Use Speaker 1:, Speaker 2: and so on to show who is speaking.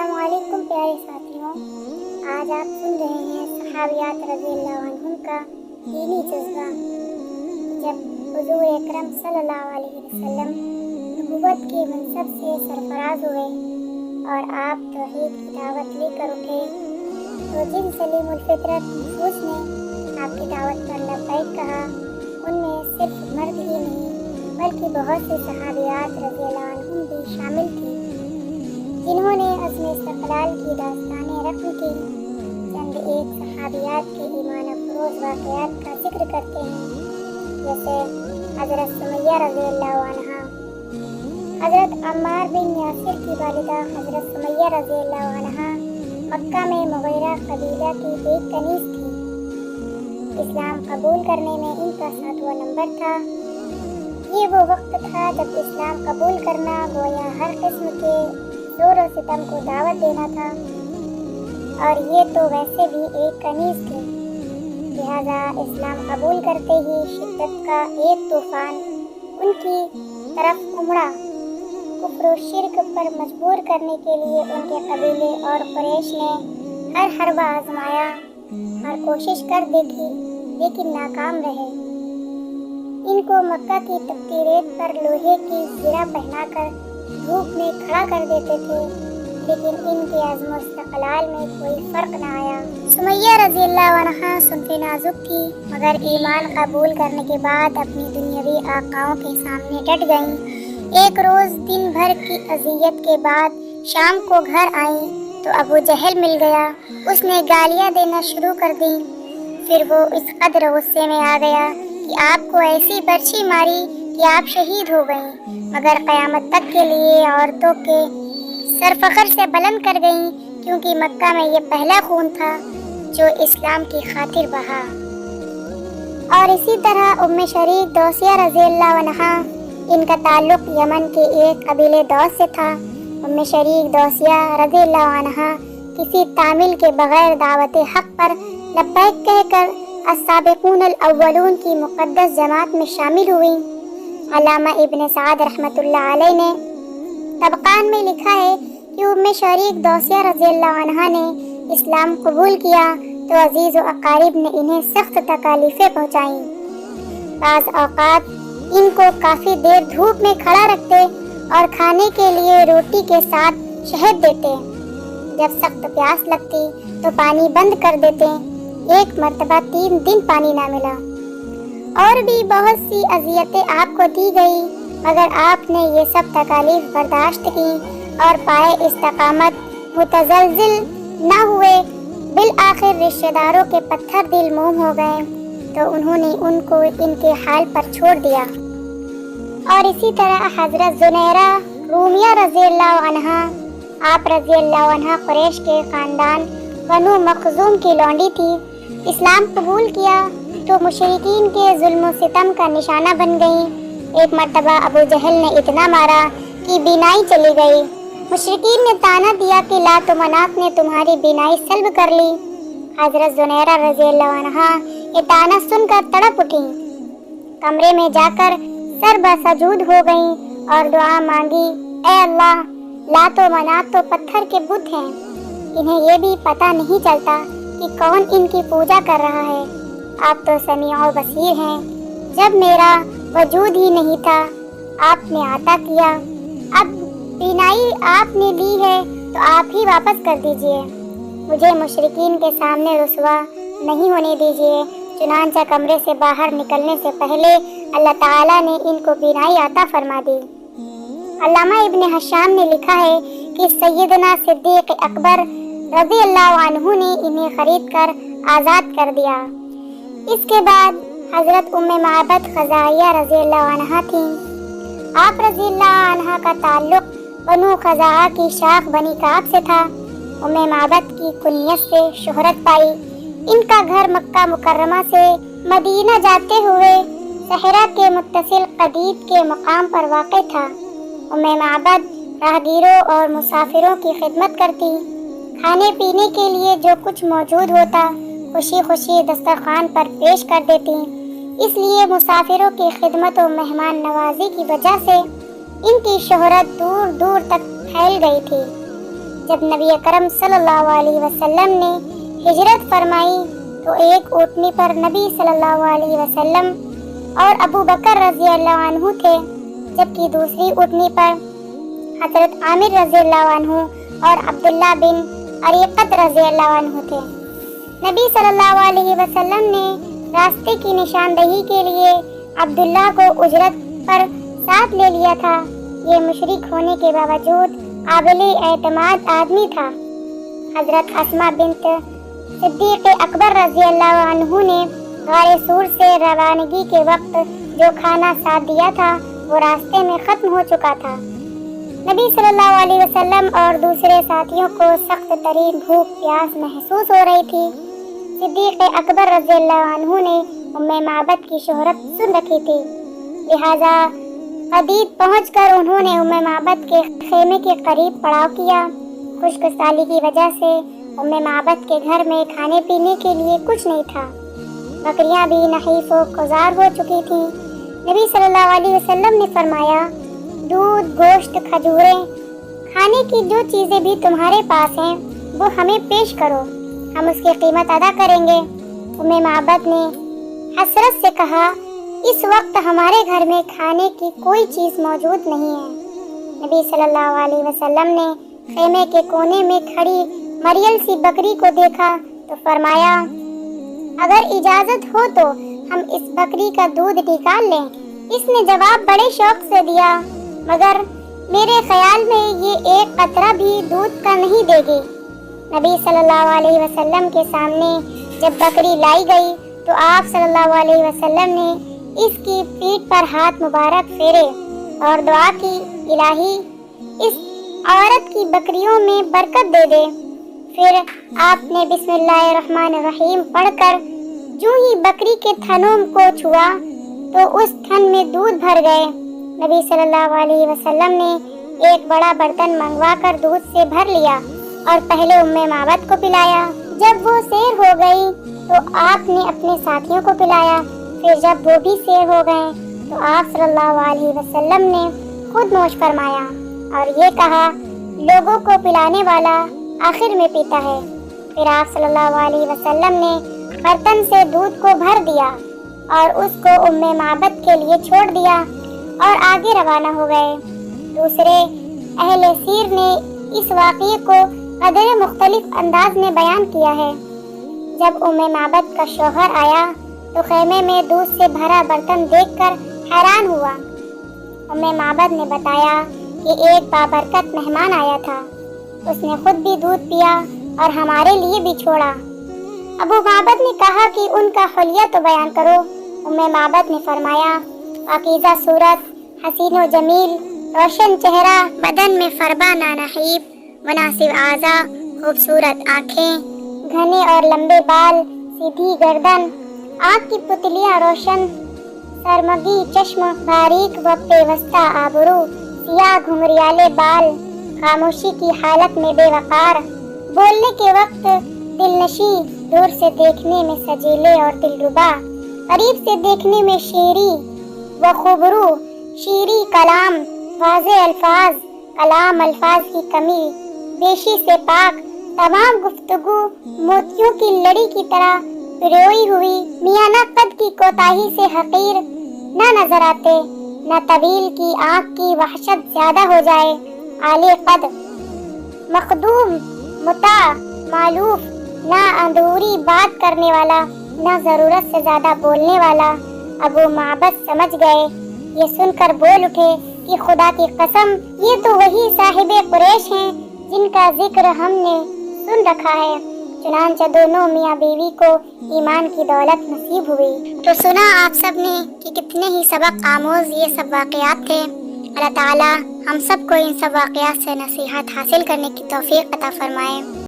Speaker 1: अस्सलाम वालेकुम प्यारे साथियों। आज आप सुन रहे हैं सहाबियात रज़ी अल्लाह अन्हुम का दीनी जज्बा। जब हुज़ूर अकरम सल्लल्लाहु अलैहि वसल्लम नबुव्वत के मनसब से सरफराज हुए और आप तौहीद की दावत लेकर उठे, तो जिन सलीमुल फितरत नफूस ने आपकी दावत पर लब्बैक कहा, उनमें सिर्फ मर्द ही नहीं बल्कि बहुत से सहाबियात रज़ी अल्लाह अन्हुम भी शामिल थी, जिन्होंने अज़्म इस्तक़लाल की दास्तानें रक़्म की। चंद एक सहाबियात के ईमान अफ़रोज़ वाक़यात का जिक्र करते हैं, जैसे हज़रत सुमैया रज़ियल्लाहु अन्हा। हज़रत अम्मार बिन यासिर की वालिदा हज़रत सुमैया रज़ियल्लाहु अन्हा मक्का में मुग़ीरा क़बीला की एक कनीज़ थी। इस्लाम कबूल करने में इनका 7वां नंबर था। ये वो वक्त था जब इस्लाम कबूल करना गोया हर किस्म के ज़ोर और सितम को दावत देना था, और ये तो वैसे भी एक कनीज़ थी। लिहाजा इस्लाम कबूल करते ही शिद्दत का एक तूफ़ान उनकी तरफ उमड़ा। कुफ्र और शिर्क पर मजबूर करने के लिए उनके कबीले और कुरैश ने हर हरबा आजमाया, हर कोशिश कर देखी, लेकिन नाकाम रहे। इनको मक्का की तपती रेत पर लोहे की ज़िरा पहनाकर धूप में खड़ा कर देते थे, लेकिन इनके अज़्म इस्तक़लाल में कोई फ़र्क न आया। सुमैया रज़ियल्लाहु अन्हा सुन्फ़े नाज़ुक थी, मगर ईमान कबूल करने के बाद अपनी दुनियावी आकाओं के सामने डट गईं। एक रोज़ दिन भर की अज़ियत के बाद शाम को घर आईं तो अबू जहल मिल गया। उसने गालियाँ देना शुरू कर दी। फिर वो इस कदर गुस्से में आ गया कि आपको ऐसी बर्छी मारी कि आप शहीद हो गईं, मगर क़यामत तक के लिए औरतों के सर फ़ख्र से बुलंद कर गईं, क्योंकि मक्का में ये पहला खून था जो इस्लाम की खातिर बहा। और इसी तरह उम्मे शरीक दौसिया रज़ियल्लाहु अन्हा, इनका ताल्लुक़ यमन के एक कबीले दौस से था। उम्मे शरीक दौसिया रज़ियल्लाहु अन्हा किसी तामिल के बगैर दावत हक़ पर लब्बैक कहकर अस्साबिक़ूनल अव्वलून की मुक़द्दस जमात में शामिल हुई। अल्लामा इब्न साद रहमतुल्लाह अलैह ने तबक़ान में लिखा है कि उम्मे शरीक दौसिया रज़ियल्लाहु अन्हा ने इस्लाम कबूल किया तो अजीज़ व अकारिब ने इन्हें सख्त तकालीफ़ें पहुँचाईं। बाज़ औक़ात इनको काफ़ी देर धूप में खड़ा रखते और खाने के लिए रोटी के साथ शहद देते। जब सख्त प्यास लगती तो पानी बंद कर देते। एक मर्तबा 3 दिन पानी ना मिला। और भी बहुत सी अज़ियतें आपको दी गई, मगर आपने ये सब तकालीफ बर्दाश्त की और पाए इस्तकामत, मुतज़लज़िल न हुए। बिल आखिर रिश्तेदारों के पत्थर दिल मोम हो गए तो उन्होंने उनको इनके हाल पर छोड़ दिया। और इसी तरह हज़रत ज़ुनैरा रूमिया रज़ियल्लाहु अन्हा, आप रज़ियल्लाहु अन्हा कुरैश के ख़ानदान बनु मखज़ूम की लौंडी थी। इस्लाम कबूल किया तो मुशरिकीन के जुल्म और सितम का निशाना बन गई। एक मर्तबा अबू जहल ने इतना मारा कि बीनाई चली गई। मुशरिकीन ने ताना दिया कि लात व मनात ने तुम्हारी बीनाई सल्ब कर ली। हज़रत ज़ुनैरा रज़ियल्लाहु अन्हा ये ताना सुनकर तड़प उठी। कमरे में जाकर सर बसजूद हो गईं और दुआ मांगी, ऐ अल्लाह, लात व मनात तो पत्थर के बुत हैं, इन्हें ये भी पता नहीं चलता कि कौन इनकी पूजा कर रहा है। आप तो समीअ व बसीर हैं। जब मेरा वजूद ही नहीं था, आपने आता किया। अब बीनाई आपने ली है तो आप ही वापस कर दीजिए। मुझे मुशरिकीन के सामने रुसवा नहीं होने दीजिए। चुनांचा कमरे से बाहर निकलने से पहले अल्लाह ताला ने इनको बीनाई अता फरमा दी। अल्लामा इब्न हशाम ने लिखा है कि सैयदना सिद्दीक़ अकबर रज़ियल्लाहु अन्हु ने इन्हें खरीद कर आज़ाद कर दिया। इसके बाद हज़रत उम्मे माबद ख़ज़ाइया रज़ियल्लाहु अन्हा थीं। आप रज़ियल्लाहु अन्हा का ताल्लुक़ बनु ख़ज़ाआ की शाख बनी काब से था। उम्मे माबद की कुनियत से शोहरत पाई। इनका घर मक्का मुकर्रमा से मदीना जाते हुए सहरा के मुत्तसिल कदीद के मकाम पर वाक़ था। उम्मे माबद राहगीरों और मुसाफिरों की खिदमत करती। खाने पीने के लिए जो कुछ मौजूद होता खुशी खुशी दस्तरखान पर पेश कर देती। इसलिए मुसाफिरों की खिदमत और मेहमान नवाजी की वजह से इनकी शोहरत दूर दूर तक फैल गई थी। जब नबी अकरम सल्लल्लाहु अलैहि वसल्लम ने हिजरत फरमाई तो एक ऊँटनी पर नबी सल्लल्लाहु अलैहि वसल्लम और अबू बकर रज़ी अल्लाह अन्हु थे, जबकि दूसरी ऊँटनी पर हज़रत आमिर रज़ी अल्लाह अन्हु और अब्दुल्ला बिन अरीक़त रज़ी अल्लाह अन्हु थे। नबी सल्लल्लाहु अलैहि वसल्लम ने रास्ते की निशानदही के लिए अब्दुल्ला को उजरत पर साथ ले लिया था। ये मुशरिक होने के बावजूद काबिल एतमाद आदमी था। हजरत अस्मा बिन्त सिद्दीक़ अकबर रज़ी अल्लाह अन्हु ने गारे सूर से रवानगी के वक्त जो खाना साथ दिया था वो रास्ते में ख़त्म हो चुका था। नबी सल्लल्लाहु अलैहि वसल्लम और दूसरे साथियों को सख्त तरीन भूख प्यास महसूस हो रही थी। सिद्दीक़ अकबर रज़ी अल्लाह अन्हु ने उम्मे माबद की शोहरत सुन रखी थी, लिहाजा कदीद पहुंचकर उन्होंने उम्मे माबद के खेमे के करीब पड़ाव किया। खुशकसाली की वजह से उम्मे माबद के घर में खाने पीने के लिए कुछ नहीं था। बकरियां भी नहीफ व गुजार हो चुकी थीं। नबी सल्लल्लाहु अलैहि वसल्लम ने फरमाया, दूध, गोश्त, खजूरें, खाने की जो चीज़ें भी तुम्हारे पास हैं वो हमें पेश करो, हम उसकी कीमत अदा करेंगे। उम्मे माबद ने हसरत से कहा, इस वक्त हमारे घर में खाने की कोई चीज़ मौजूद नहीं है। नबी सल्लल्लाहु अलैहि वसल्लम ने खेमे के कोने में खड़ी मरियल सी बकरी को देखा तो फरमाया, अगर इजाज़त हो तो हम इस बकरी का दूध निकाल लें। इसने जवाब बड़े शौक से दिया, मगर मेरे ख्याल में ये एक कतरा भी दूध का नहीं देगी। नबी सल्लल्लाहु अलैहि वसल्लम के सामने जब बकरी लाई गई तो आप सल्लल्लाहु अलैहि वसल्लम ने इसकी पीठ पर हाथ मुबारक फेरे और दुआ की, इलाही इस औरत की बकरियों में बरकत दे दे। फिर आपने बिस्मिल्लाहिर्रहमानिर्रहीम पढ़कर जो ही बकरी के थनों को छुआ तो उस थन में दूध भर गए। नबी सल्लल्लाहु अलैहि वसल्लम ने एक बड़ा बर्तन मंगवाकर दूध से भर लिया और पहले उम्मे माबद को पिलाया। जब वो सैर हो गई तो आपने अपने साथियों को पिलाया। फिर जब वो भी सैर हो गए तो आप सल्लल्लाहु अलैहि वसल्लम ने खुद नोश फरमाया और ये कहा, लोगों को पिलाने वाला आखिर में पीता है। फिर आप सल्लल्लाहु अलैहि वसल्लम ने बर्तन से दूध को भर दिया और उसको उम्मे माबद के लिए छोड़ दिया और आगे रवाना हो गए। दूसरे अहले सीर ने इस वाक़ये को कदर मुख्तलिफ अंदाज में बयान किया है। जब उम्मे माबद का शौहर आया तो खेमे में दूध से भरा बर्तन देखकर हैरान हुआ। उम्मे माबद ने बताया कि एक बाबरकत मेहमान आया था, उसने खुद भी दूध पिया और हमारे लिए भी छोड़ा। अबू माबद ने कहा कि उनका हुलिया तो बयान करो। उम्मे माबद ने फरमाया, पाकीज़ा सूरत, हसीन व जमील, रोशन चेहरा, बदन में फरबा नानहीब, मुनासिब आज़ा, खूबसूरत आँखें, घने और लंबे बाल, सीधी गर्दन, आँख की पुतलियाँ रोशन, सरमगी चश्म, बारीक व पेवस्ता आबरू, सियाह घुंघरियाले बाल, खामोशी की हालत में बेवकार, बोलने के वक्त दिलनशी, दूर से देखने में सजीले और दिलरुबा, करीब से देखने में शीरी व खुबरू, शीरी कलाम, वाज़े अल्फाज, कलाम अल्फाज की कमी, बेशी से पाक, तमाम गुफ्तगू मोतियों की लड़ी की तरह पिरोई हुई, मियाना कद की कोताही से हकीर न नजर आते, न तवील की आँख की वहशत ज्यादा हो जाए, आले कद, मखदूम, मुता, मालूफ, ना अंधूरी बात करने वाला, ना जरूरत से ज्यादा बोलने वाला। अबू माबद समझ गए। ये सुनकर बोल उठे कि खुदा की कसम, ये तो वही साहिबे कुरैश हैं जिनका जिक्र हमने सुन रखा है। चुनांचे दोनों मियाँ बीवी को ईमान की दौलत नसीब हुई। तो सुना आप सब ने कि कितने ही सबक आमोज ये सब वाक़यात थे। अल्लाह ताला हम सबको इन सब वाक़यात से नसीहत हासिल करने की तौफीक अता फरमाए।